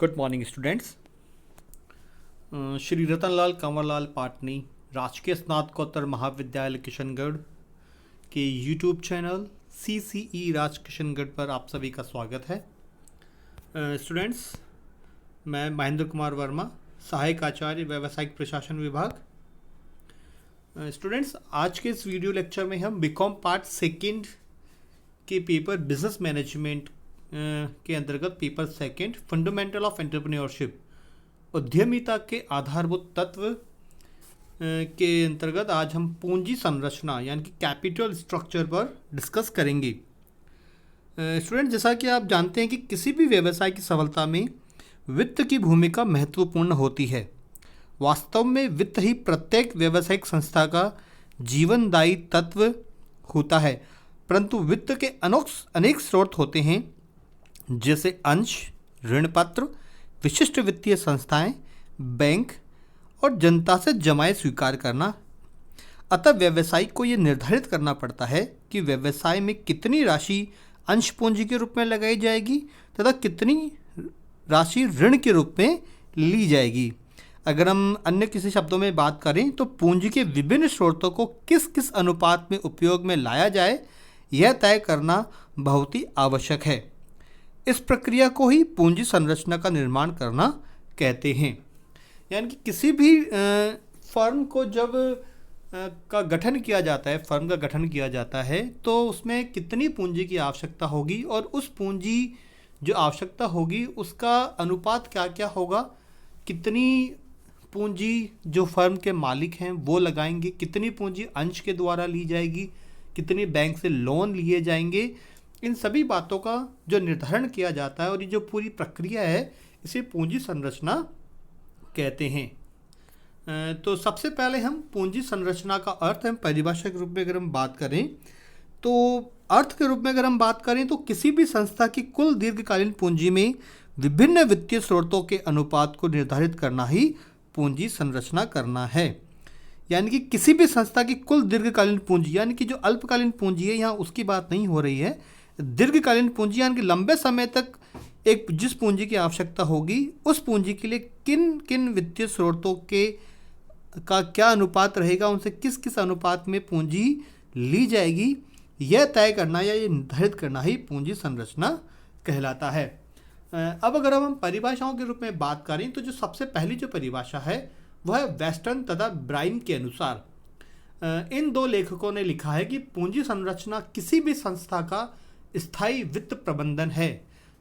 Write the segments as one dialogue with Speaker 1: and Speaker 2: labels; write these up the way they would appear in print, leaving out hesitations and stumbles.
Speaker 1: Good morning students. Shri Ratanlal Kanwarlal Patni राजकीय स्नातकोत्तर महाविद्यालय किशनगढ़ के YouTube channel CCE Raj Kishangarh पर आप सभी का स्वागत है। स्टूडेंट्स, मैं महेंद्र कुमार वर्मा, सहायक आचार्य व्यावसायिक प्रशासन विभाग। स्टूडेंट्स, आज के इस वीडियो लेक्चर में हम बीकॉम पार्ट सेकंड के पेपर बिजनेस मैनेजमेंट के अंतर्गत paper second fundamental of entrepreneurship उद्यमिता के आधारभूत तत्व के अंतर्गत आज हम पूंजी संरचना यानी कि कैपिटल स्ट्रक्चर पर डिस्कस करेंगे। स्टूडेंट, जैसा कि आप जानते हैं कि किसी भी व्यवसाय की सफलता में वित्त की भूमिका महत्वपूर्ण होती है। वास्तव में वित्त ही प्रत्येक व्यावसायिक संस्था का जीवनदायी तत्व होता है, परंतु वित्त के अनेक स्रोत होते हैं, जैसे अंश, ऋण पत्र, विशिष्ट वित्तीय संस्थाएं, बैंक और जनता से जमाएं स्वीकार करना। अतः व्यवसायी को यह निर्धारित करना पड़ता है कि व्यवसाय में कितनी राशि अंश पूंजी के रूप में लगाई जाएगी तथा कितनी राशि ऋण के रूप में ली जाएगी। अगर हम अन्य किसी शब्दों में बात करें तो पूंजी के विभिन्न स्रोतों को किस किस अनुपात में उपयोग में लाया जाए, यह तय करना बहुत ही आवश्यक है। इस प्रक्रिया को ही पूंजी संरचना का निर्माण करना कहते हैं। यानी कि किसी भी फर्म को जब का गठन किया जाता है तो उसमें कितनी पूंजी की आवश्यकता होगी और उस पूंजी जो आवश्यकता होगी उसका अनुपात क्या क्या होगा, कितनी पूंजी जो फर्म के मालिक हैं वो लगाएंगे, कितनी पूंजी अंश के द्वारा ली जाएगी, कितनी बैंक से लोन लिए जाएंगे, इन सभी बातों का जो निर्धारण किया जाता है और ये जो पूरी प्रक्रिया है इसे पूंजी संरचना कहते हैं। तो सबसे पहले हम पूंजी संरचना का अर्थ हम परिभाषा के रूप में अगर हम बात करें तो अर्थ के रूप में अगर हम बात करें तो किसी भी संस्था की कुल दीर्घकालीन पूंजी में विभिन्न वित्तीय स्रोतों के अनुपात को निर्धारित करना ही पूंजी संरचना करना है। यानी कि किसी भी संस्था की कुल दीर्घकालीन पूंजी, यानी कि जो अल्पकालीन पूंजी है यहाँ उसकी बात नहीं हो रही है, दीर्घकालीन पूंजी यानी कि लंबे समय तक एक जिस पूंजी की आवश्यकता होगी उस पूंजी के लिए किन किन वित्तीय स्रोतों के का क्या अनुपात रहेगा, उनसे किस किस अनुपात में पूंजी ली जाएगी, यह तय करना या ये निर्धारित करना ही पूंजी संरचना कहलाता है। अब अगर हम परिभाषाओं के रूप में बात करें तो जो सबसे पहली जो परिभाषा है वह है वेस्टर्न तथा ब्राइन के अनुसार। इन दो लेखकों ने लिखा है कि पूंजी संरचना किसी भी संस्था का स्थायी वित्त प्रबंधन है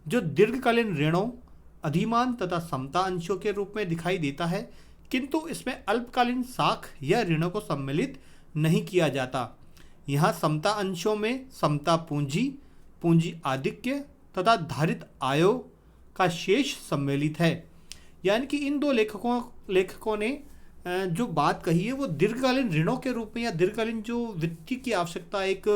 Speaker 1: जो दीर्घकालीन ऋणों, अधिमान तथा समता अंशों के रूप में दिखाई देता है, किंतु इसमें अल्पकालीन साख या ऋणों को सम्मिलित नहीं किया जाता। यहाँ समता अंशों में समता पूंजी, पूंजी आधिक्य तथा धारित आयों का शेष सम्मिलित है। यानी कि इन दो लेखकों ने जो बात कही है वो दीर्घकालीन ऋणों के रूप में या दीर्घकालीन जो वित्तीय की आवश्यकता एक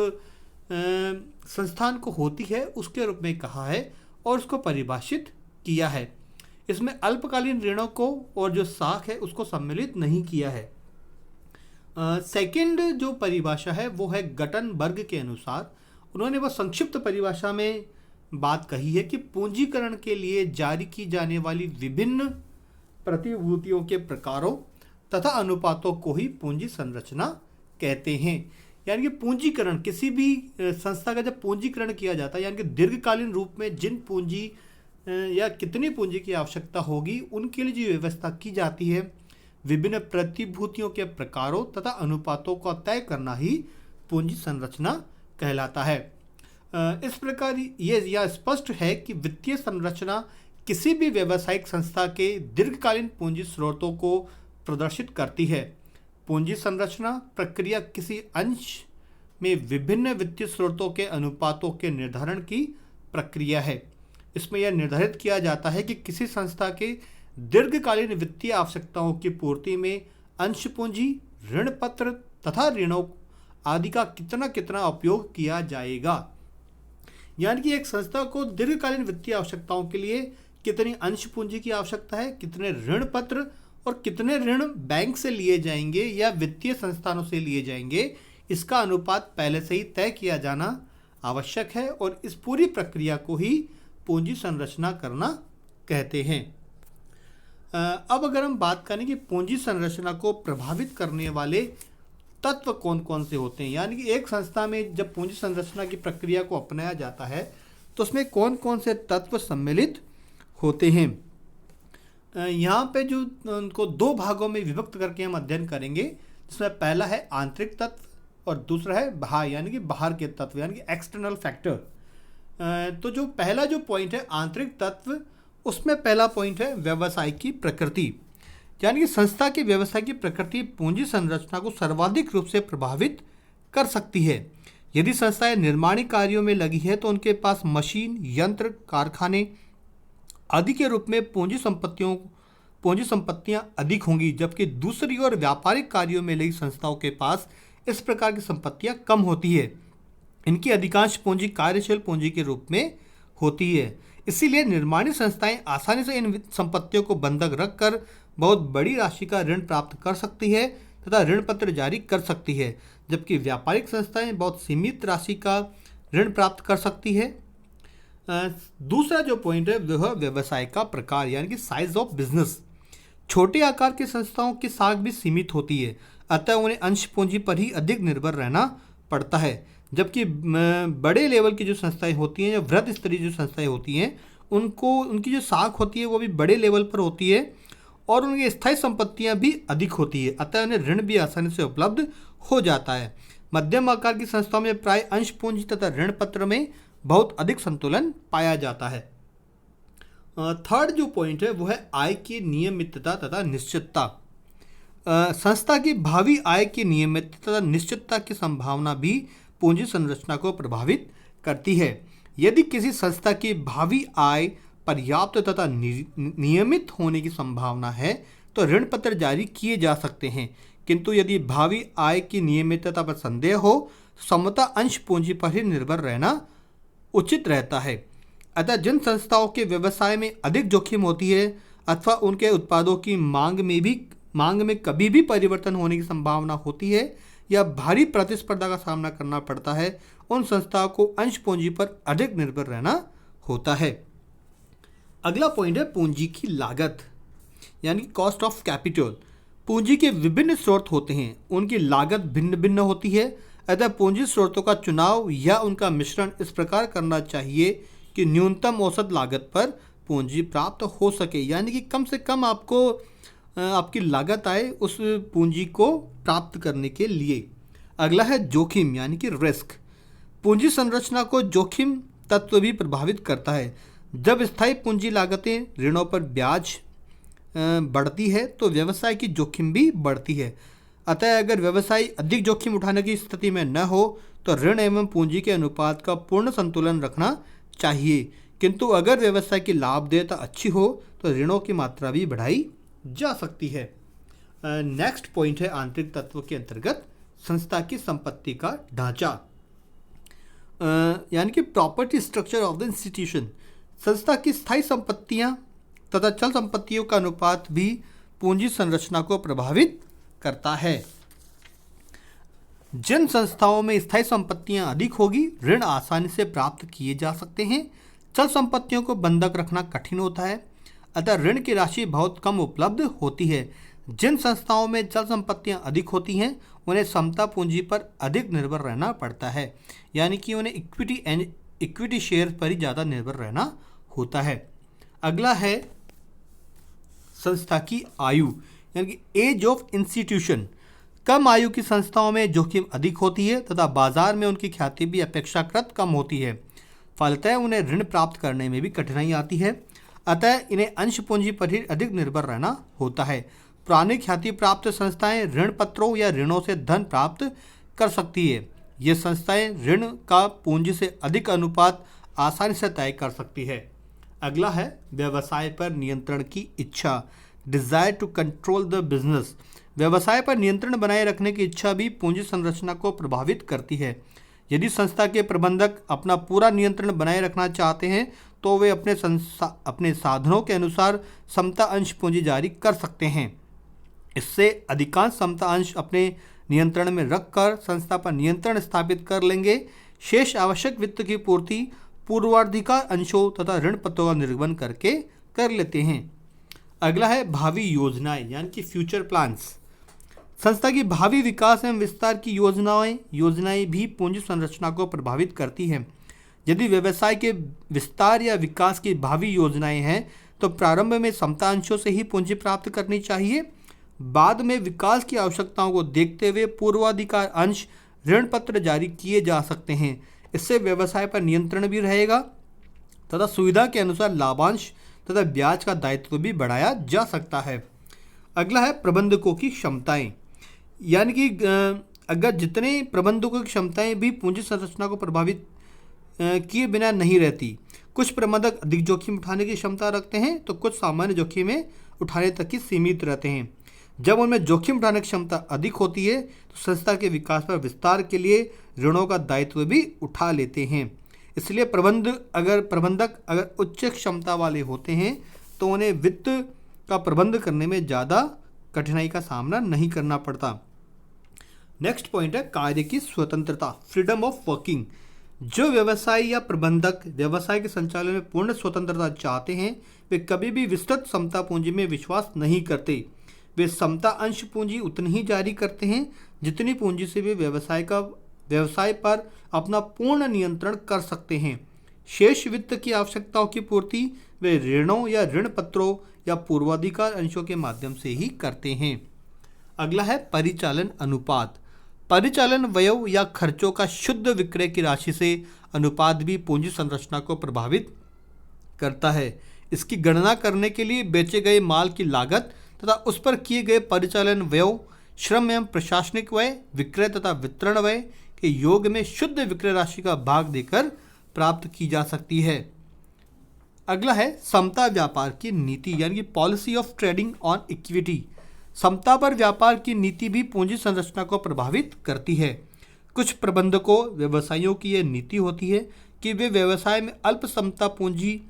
Speaker 1: संस्थान को होती है उसके रूप में कहा है और उसको परिभाषित किया है। इसमें अल्पकालीन ऋणों को और जो साख है उसको सम्मिलित नहीं किया है। सेकंड जो परिभाषा है वो है गटनबर्ग के अनुसार। उन्होंने वो संक्षिप्त परिभाषा में बात कही है कि पूंजीकरण के लिए जारी की जाने वाली विभिन्न प्रतिभूतियों के प्रकारों तथा अनुपातों को ही पूंजी संरचना कहते हैं। यानी कि पूंजीकरण, किसी भी संस्था का जब पूंजीकरण किया जाता है यानी कि दीर्घकालीन रूप में जिन पूंजी या कितनी पूंजी की आवश्यकता होगी उनके लिए जो व्यवस्था की जाती है, विभिन्न प्रतिभूतियों के प्रकारों तथा अनुपातों का तय करना ही पूंजी संरचना कहलाता है। इस प्रकार ये यह स्पष्ट है कि वित्तीय संरचना किसी भी व्यावसायिक संस्था के दीर्घकालीन पूंजी स्रोतों को प्रदर्शित करती है। पूंजी संरचना प्रक्रिया किसी अंश में विभिन्न वित्तीय स्रोतों के अनुपातों के निर्धारण की प्रक्रिया है। इसमें यह निर्धारित किया जाता है कि किसी संस्था के दीर्घकालीन वित्तीय आवश्यकताओं की पूर्ति में अंश पूंजी, ऋण पत्र तथा ऋणों आदि का कितना कितना उपयोग किया जाएगा। यानी कि एक संस्था को दीर्घकालीन वित्तीय आवश्यकताओं के लिए कितनी अंश पूंजी की आवश्यकता है, कितने ऋण पत्र और कितने ऋण बैंक से लिए जाएंगे या वित्तीय संस्थानों से लिए जाएंगे, इसका अनुपात पहले से ही तय किया जाना आवश्यक है और इस पूरी प्रक्रिया को ही पूंजी संरचना करना कहते हैं। अब अगर हम बात करें कि पूंजी संरचना को प्रभावित करने वाले तत्व कौन कौन से होते हैं, यानी कि एक संस्था में जब पूंजी संरचना की प्रक्रिया को अपनाया जाता है तो उसमें कौन कौन से तत्व सम्मिलित होते हैं। यहाँ पे जो उनको दो भागों में विभक्त करके हम अध्ययन करेंगे, जिसमें पहला है आंतरिक तत्व और दूसरा है बाहर, यानी कि बाहर के तत्व, यानी कि एक्सटर्नल फैक्टर। तो जो पहला जो पॉइंट है आंतरिक तत्व, उसमें पहला पॉइंट है व्यवसाय की प्रकृति, यानी कि संस्था के व्यवसाय की प्रकृति पूंजी संरचना को सर्वाधिक रूप से प्रभावित कर सकती है। यदि संस्थाएं निर्माणी कार्यों में लगी है तो उनके पास मशीन, यंत्र, कारखाने आदि के रूप में पूंजी संपत्तियां अधिक होंगी, जबकि दूसरी ओर व्यापारिक कार्यों में लगी संस्थाओं के पास इस प्रकार की संपत्तियां कम होती है। इनकी अधिकांश पूंजी कार्यशील पूंजी के रूप में होती है। इसीलिए निर्माणी संस्थाएं आसानी से इन संपत्तियों को बंधक रखकर बहुत बड़ी राशि का ऋण प्राप्त कर सकती है तथा ऋण पत्र जारी कर सकती है, जबकि व्यापारिक संस्थाएं बहुत सीमित राशि का ऋण प्राप्त कर सकती है। दूसरा जो पॉइंट है वह व्यवसाय का प्रकार, यानी कि साइज ऑफ बिजनेस। छोटे आकार की संस्थाओं की साख भी सीमित होती है, अतः उन्हें अंश पूंजी पर ही अधिक निर्भर रहना पड़ता है, जबकि बड़े लेवल की जो संस्थाएं होती हैं या वृहद स्तरीय जो संस्थाएं होती हैं उनकी जो साख होती है वो भी बड़े लेवल पर होती है और उनकी स्थायी संपत्तियां भी अधिक होती है, अतः उन्हें ऋण भी आसानी से उपलब्ध हो जाता है। मध्यम आकार की संस्थाओं में प्राय अंश पूंजी तथा ऋण पत्र में बहुत अधिक संतुलन पाया जाता है। थर्ड जो पॉइंट है वो है आय की नियमितता तथा निश्चितता। संस्था की भावी आय की नियमितता तथा निश्चितता की संभावना भी पूंजी संरचना को प्रभावित करती है। यदि किसी संस्था की भावी आय पर्याप्त तथा नियमित होने की संभावना है तो ऋण पत्र जारी किए जा सकते हैं, किंतु यदि भावी आय की नियमितता पर संदेह हो तो समता अंश पूंजी पर ही निर्भर रहना उचित रहता है। अतः जिन संस्थाओं के व्यवसाय में अधिक जोखिम होती है अथवा उनके उत्पादों की मांग में कभी भी परिवर्तन होने की संभावना होती है या भारी प्रतिस्पर्धा का सामना करना पड़ता है, उन संस्थाओं को अंश पूंजी पर अधिक निर्भर रहना होता है। अगला पॉइंट है पूंजी की लागत, यानी कॉस्ट ऑफ कैपिटल। पूंजी के विभिन्न स्रोत होते हैं, उनकी लागत भिन्न भिन्न होती है, अतः पूंजी स्रोतों का चुनाव या उनका मिश्रण इस प्रकार करना चाहिए कि न्यूनतम औसत लागत पर पूंजी प्राप्त हो सके, यानी कि कम से कम आपकी लागत आए उस पूंजी को प्राप्त करने के लिए। अगला है जोखिम, यानी कि रिस्क। पूंजी संरचना को जोखिम तत्व भी प्रभावित करता है। जब स्थायी पूंजी लागतें, ऋणों पर ब्याज बढ़ती है तो व्यवसाय की जोखिम भी बढ़ती है। अतः अगर व्यवसाय अधिक जोखिम उठाने की स्थिति में न हो तो ऋण एवं पूंजी के अनुपात का पूर्ण संतुलन रखना चाहिए, किंतु अगर व्यवसाय की लाभदेयता अच्छी हो तो ऋणों की मात्रा भी बढ़ाई जा सकती है। नेक्स्ट पॉइंट है आंतरिक तत्व के अंतर्गत संस्था की संपत्ति का ढांचा, यानी कि property structure of the institution. संस्था की स्थायी संपत्तियां तथा चल संपत्तियों का अनुपात भी पूंजी संरचना को प्रभावित करता है। जिन संस्थाओं में स्थायी संपत्तियां अधिक होगी, ऋण आसानी से प्राप्त किए जा सकते हैं। चल संपत्तियों को बंधक रखना कठिन होता है, अतः ऋण की राशि बहुत कम उपलब्ध होती है। जिन संस्थाओं में चल संपत्तियां अधिक होती हैं उन्हें समता पूंजी पर अधिक निर्भर रहना पड़ता है, यानी कि उन्हें इक्विटी शेयर पर ही ज़्यादा निर्भर रहना होता है। अगला है संस्था की आयु, यानी कि एज ऑफ इंस्टीट्यूशन। कम आयु की संस्थाओं में जोखिम अधिक होती है तथा बाजार में उनकी ख्याति भी अपेक्षाकृत कम होती है, फलतः उन्हें ऋण प्राप्त करने में भी कठिनाई आती है, अतः इन्हें अंश पूंजी पर ही अधिक निर्भर रहना होता है। पुरानी ख्याति प्राप्त संस्थाएं ऋण पत्रों या ऋणों से धन प्राप्त कर सकती है। ये संस्थाएं ऋण का पूंजी से अधिक अनुपात आसानी से तय कर सकती है। अगला है व्यवसाय पर नियंत्रण की इच्छा, desire to control the business. व्यवसाय पर नियंत्रण बनाए रखने की इच्छा भी पूंजी संरचना को प्रभावित करती है। यदि संस्था के प्रबंधक अपना पूरा नियंत्रण बनाए रखना चाहते हैं तो वे अपने साधनों के अनुसार समता अंश पूंजी जारी कर सकते हैं। इससे अधिकांश समता अंश अपने नियंत्रण में रखकर संस्था पर नियंत्रण स्थापित कर लेंगे। शेष आवश्यक वित्त की पूर्ति पूर्वाधिकार अंशों तथा ऋण पत्रों का निर्गमन करके कर लेते हैं। अगला है भावी योजनाएं यानी कि फ्यूचर प्लान्स। संस्था की भावी विकास एवं विस्तार की योजनाएं भी पूंजी संरचना को प्रभावित करती हैं। यदि व्यवसाय के विस्तार या विकास की भावी योजनाएं हैं तो प्रारंभ में समता अंशों से ही पूंजी प्राप्त करनी चाहिए। बाद में विकास की आवश्यकताओं को देखते हुए पूर्वाधिकार अंश ऋण पत्र जारी किए जा सकते हैं। इससे व्यवसाय पर नियंत्रण भी रहेगा तथा सुविधा के अनुसार लाभांश तथा ब्याज का दायित्व भी बढ़ाया जा सकता है। अगला है प्रबंधकों की क्षमताएं, यानी कि अगर जितने प्रबंधकों की क्षमताएं भी पूंजी संरचना को प्रभावित किए बिना नहीं रहती। कुछ प्रबंधक अधिक जोखिम उठाने की क्षमता रखते हैं तो कुछ सामान्य जोखिमें उठाने तक ही सीमित रहते हैं। जब उनमें जोखिम उठाने की क्षमता अधिक होती है तो संस्था के विकास पर विस्तार के लिए ऋणों का दायित्व भी उठा लेते हैं। इसलिए प्रबंधक अगर उच्च क्षमता वाले होते हैं तो उन्हें वित्त का प्रबंध करने में ज़्यादा कठिनाई का सामना नहीं करना पड़ता। नेक्स्ट पॉइंट है कार्य की स्वतंत्रता, फ्रीडम ऑफ वर्किंग। जो व्यवसायी या प्रबंधक व्यवसाय के संचालन में पूर्ण स्वतंत्रता चाहते हैं वे कभी भी विस्तृत समता पूंजी में विश्वास नहीं करते। वे समता अंश पूंजी उतनी ही जारी करते हैं जितनी पूंजी से वे व्यवसाय पर अपना पूर्ण नियंत्रण कर सकते हैं। शेष वित्त की आवश्यकताओं की पूर्ति वे ऋणों या ऋण पत्रों या पूर्वाधिकार अंशों के माध्यम से ही करते हैं। अगला है परिचालन अनुपात। परिचालन व्यय या खर्चों का शुद्ध विक्रय की राशि से अनुपात भी पूंजी संरचना को प्रभावित करता है। इसकी गणना करने के लिए बेचे गए माल की लागत तथा उस पर किए गए परिचालन व्यय, श्रम एवं प्रशासनिक व्यय, विक्रय तथा वितरण व्यय के योग में शुद्ध विक्रय राशि का भाग देकर प्राप्त की जा सकती है। अगला है समता व्यापार की नीति यानी कि policy of trading on equity. समता पर व्यापार की नीति भी पूंजी संरचना को प्रभावित करती है। कुछ प्रबंधकों व्यवसायियों की यह नीति होती है कि वे व्यवसाय में अल्प समता पूंजी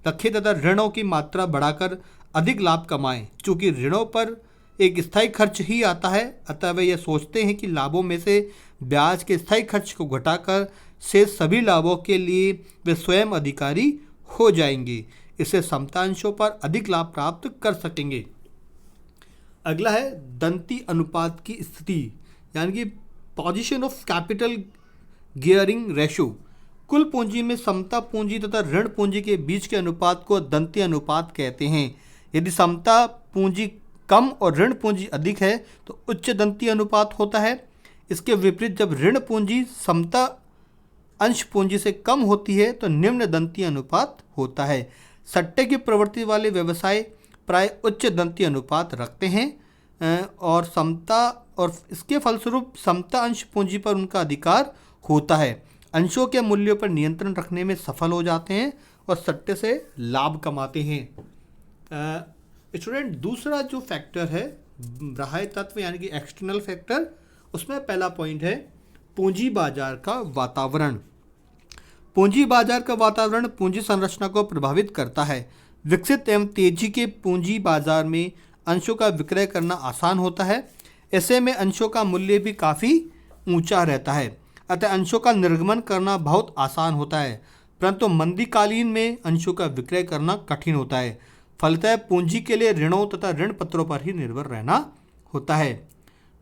Speaker 1: रखें तथा ऋणों की मात्रा बढ़ाकर अधिक लाभ कमाएं। चूँकि ऋणों पर एक स्थायी खर्च ही आता है, अतः वे यह सोचते हैं कि लाभों में से ब्याज के स्थायी खर्च को घटाकर से सभी लाभों के लिए वे स्वयं अधिकारी हो जाएंगे। इससे समता अंशों पर अधिक लाभ प्राप्त कर सकेंगे। अगला है दंती अनुपात की स्थिति यानी कि position of capital gearing ratio. कुल पूंजी में समता पूंजी तथा ऋण पूंजी के बीच के अनुपात को दंती अनुपात कहते हैं। यदि समता पूंजी कम और ऋण पूंजी अधिक है तो उच्च दंती अनुपात होता है। इसके विपरीत जब ऋण पूंजी समता अंश पूंजी से कम होती है तो निम्न दंती अनुपात होता है। सट्टे की प्रवृत्ति वाले व्यवसाय प्राय उच्च दंती अनुपात रखते हैं और इसके फलस्वरूप समता अंश पूंजी पर उनका अधिकार होता है। अंशों के मूल्यों पर नियंत्रण रखने में सफल हो जाते हैं और सट्टे से लाभ कमाते हैं। स्टूडेंट, दूसरा जो फैक्टर है बाह्य तत्व यानी कि एक्सटर्नल फैक्टर, उसमें पहला पॉइंट है पूंजी बाजार का वातावरण। पूंजी बाजार का वातावरण पूंजी संरचना को प्रभावित करता है। विकसित एवं तेजी के पूंजी बाजार में अंशों का विक्रय करना आसान होता है। ऐसे में अंशों का मूल्य भी काफ़ी ऊंचा रहता है, अतः अंशों का निर्गमन करना बहुत आसान होता है। परंतु मंदीकालीन में अंशों का विक्रय करना कठिन होता है। फलतः पूंजी के लिए ऋणों तथा ऋण पत्रों पर ही निर्भर रहना होता है।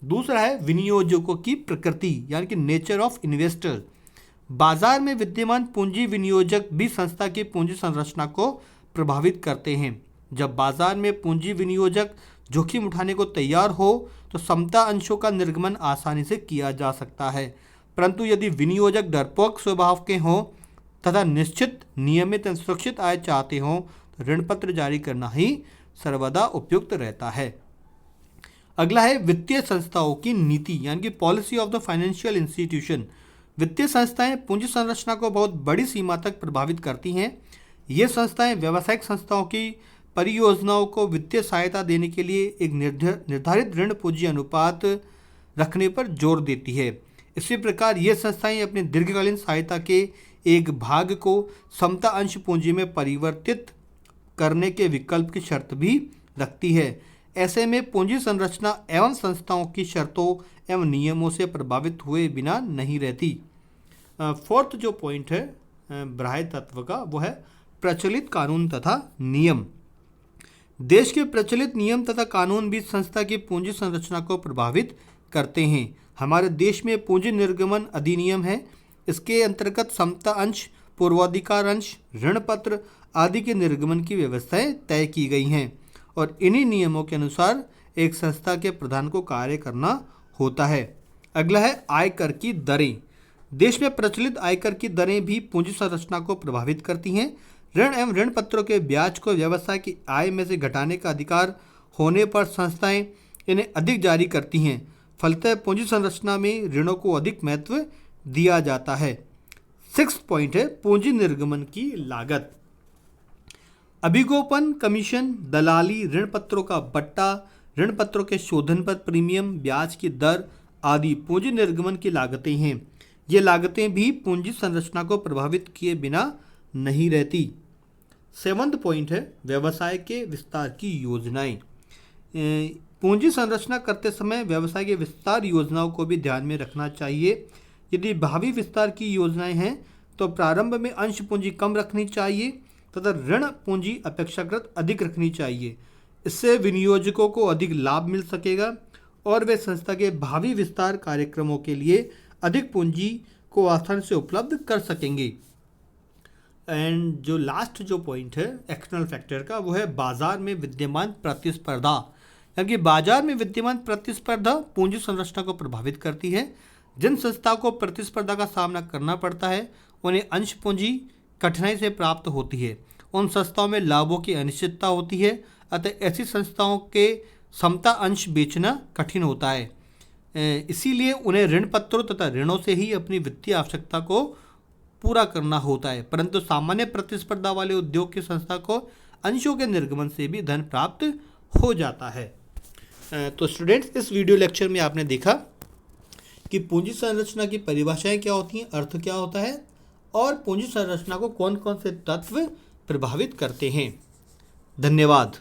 Speaker 1: दूसरा है विनियोजकों की प्रकृति यानी कि नेचर ऑफ इन्वेस्टर। बाजार में विद्यमान पूंजी विनियोजक भी संस्था की पूंजी संरचना को प्रभावित करते हैं। जब बाजार में पूंजी विनियोजक जोखिम उठाने को तैयार हो तो समता अंशों का निर्गमन आसानी से किया जा सकता है। परंतु यदि विनियोजक डरपोक स्वभाव के हों तथा निश्चित, नियमित एवं सुरक्षित आय चाहते हों तो ऋण पत्र जारी करना ही सर्वदा उपयुक्त रहता है। अगला है वित्तीय संस्थाओं की नीति यानी कि policy of the financial institution. वित्तीय संस्थाएं पूंजी संरचना को बहुत बड़ी सीमा तक प्रभावित करती हैं। ये संस्थाएं व्यावसायिक संस्थाओं की परियोजनाओं को वित्तीय सहायता देने के लिए एक निर्धारित ऋण पूंजी अनुपात रखने पर जोर देती है। इसी प्रकार ये संस्थाएं अपनी दीर्घकालीन सहायता के एक भाग को समता अंश पूंजी में परिवर्तित करने के विकल्प की शर्त भी रखती है। ऐसे में पूंजी संरचना एवं संस्थाओं की शर्तों एवं नियमों से प्रभावित हुए बिना नहीं रहती। फोर्थ जो पॉइंट है बाह्य तत्व का वो है प्रचलित कानून तथा नियम। देश के प्रचलित नियम तथा कानून भी संस्था की पूंजी संरचना को प्रभावित करते हैं। हमारे देश में पूंजी निर्गमन अधिनियम है। इसके अंतर्गत समता अंश, पूर्वाधिकार अंश, ऋण पत्र आदि के निर्गमन की व्यवस्थाएं तय की गई हैं और इन्हीं नियमों के अनुसार एक संस्था के प्रधान को कार्य करना होता है। अगला है आयकर की दरें। देश में प्रचलित आयकर की दरें भी पूंजी संरचना को प्रभावित करती हैं। ऋण एवं ऋण पत्रों के ब्याज को व्यवसाय की आय में से घटाने का अधिकार होने पर संस्थाएं इन्हें अधिक जारी करती हैं। फलतः पूंजी संरचना में ऋणों को अधिक महत्व दिया जाता है। 6th पॉइंट है पूंजी निर्गमन की लागत। अभिगोपन कमीशन, दलाली, ऋण पत्रों का बट्टा, ऋण पत्रों के शोधन पर प्रीमियम, ब्याज की दर आदि पूंजी निर्गमन की लागतें हैं। ये लागतें भी पूंजी संरचना को प्रभावित किए बिना नहीं रहती। 7th पॉइंट है व्यवसाय के विस्तार की योजनाएं। पूंजी संरचना करते समय व्यवसाय के विस्तार योजनाओं को भी ध्यान में रखना चाहिए। यदि भावी विस्तार की योजनाएं हैं तो प्रारंभ में अंश पूंजी कम रखनी चाहिए तथा ऋण पूंजी अपेक्षाकृत अधिक रखनी चाहिए। इससे विनियोजकों को अधिक लाभ मिल सकेगा और वे संस्था के भावी विस्तार कार्यक्रमों के लिए अधिक पूंजी को आसानी से उपलब्ध कर सकेंगे। एंड जो लास्ट जो पॉइंट है एक्सटर्नल फैक्टर का, वो है बाजार में विद्यमान प्रतिस्पर्धा। क्योंकि बाजार में विद्यमान प्रतिस्पर्धा पूंजी संरचना को प्रभावित करती है। जिन संस्थाओं को प्रतिस्पर्धा का सामना करना पड़ता है उन्हें अंश पूंजी कठिनाई से प्राप्त होती है। उन संस्थाओं में लाभों की अनिश्चितता होती है, अतः ऐसी संस्थाओं के समता अंश बेचना कठिन होता है। इसीलिए उन्हें ऋण पत्रों तथा ऋणों से ही अपनी वित्तीय आवश्यकता को पूरा करना होता है। परंतु सामान्य प्रतिस्पर्धा वाले उद्योग की संस्था को अंशों के निर्गमन से भी धन प्राप्त हो जाता है। तो स्टूडेंट्स, इस वीडियो लेक्चर में आपने देखा कि पूंजी संरचना की परिभाषाएं क्या होती हैं, अर्थ क्या होता है और पूंजी संरचना को कौन कौन से तत्व प्रभावित करते हैं। धन्यवाद।